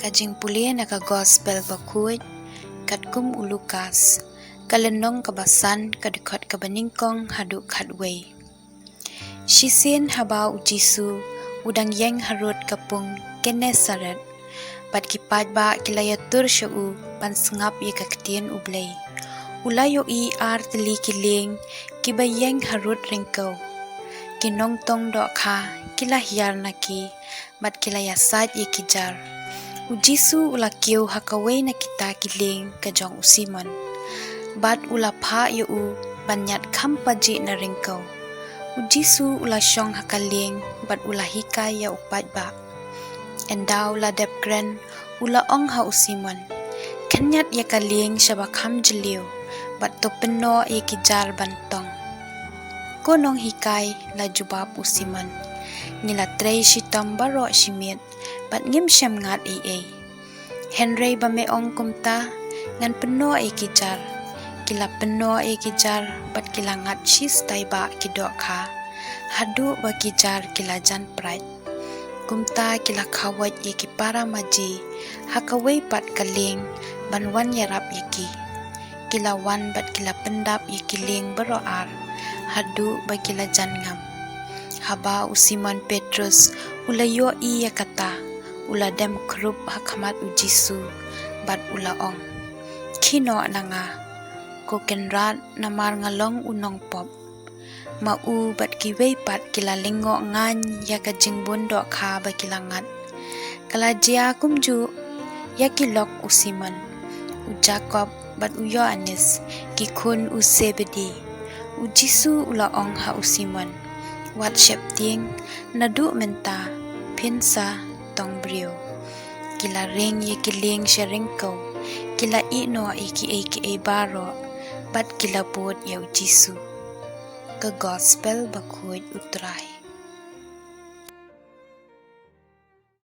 Kajing pulian aka gospel bakut kat kum ulukas kalenong kabasan kadekot kabaningkong haduk hadway. Shisin haba ujisu udang yang harut kapung Genesaret pat kipat ba kilayatur syau pan sengap ye kaktian ublay. Ulayo i arteli kiling kibayeng harut ringkau. Kinong tong dok ka kilahyar naki mat kilayasat ye kijar. Ujisu ulakiu hakaway na kita kiling kajong usimon. Bat ulapha yu banyat kampaji na ringkau. Ujisu ulasyong hakaling bat ulahika ya upat ba. Endaw ladep kren ulaong ha usimon. Kanyat ya kaling syabakam jeliu bat topeno ya kijar bantong. Konong hikay la jubab usimon. Nilatrey shitam baro shimit bat ngim syam ngat Henry bameong kumta ngan peno kijar. Kila peno kijar bat kila ngat shis taiba kidok ka. Hadu ba kijar kila jan pride. Kumta kila kawat kipara maji. Hakaway pat kaling banwan yarap ki. Kila wan bat kila pendap kiling beroar. Hadu ba kila jan ngam. Haba usiman Petrus ulayo iya kata uladem krup hakamat ujisu bat ulaong. Kino nanga kokenrat namar ngalong unong pop. Mau bat kiway pat kila lingo ngan ya kajing bundok ka ba kilangat. Kalajia kumju ya kilok usiman. U Jacob bat u Yohanes kikun u Zebedi. Ujisu ulaong ha usiman. Wat syepting nadu menta pinsa tong brio. Kila ring ye kiling syaringkau. Kila ino iki baro. Bat kila bod ya ujisu. Ke gospel bakut utray.